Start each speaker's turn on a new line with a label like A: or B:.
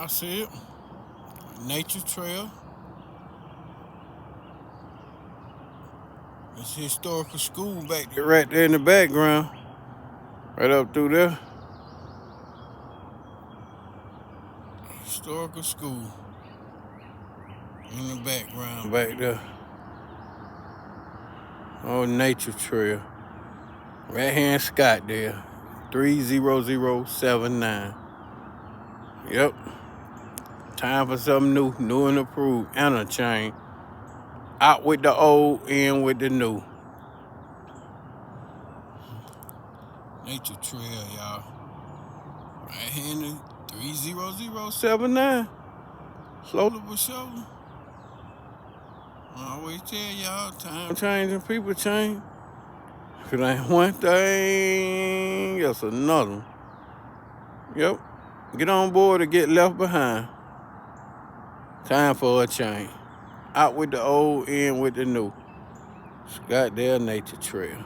A: Y'all see it? Nature Trail. It's a historical school back there, right there in the background. Right up through there. Historical school. In the background back there. Oh, Nature Trail. Right here in Scottdale. 30079. Yep. Time for something new and approved, and a change. Out with the old, in with the new. Nature Trail, y'all. Right here in the 30079. Slowly but surely. I always tell y'all, time changing, people change. If it ain't one thing, it's another one. Yep. Get on board or get left behind. Time for a change. Out with the old, in with the new. Scottdale Nature Trail.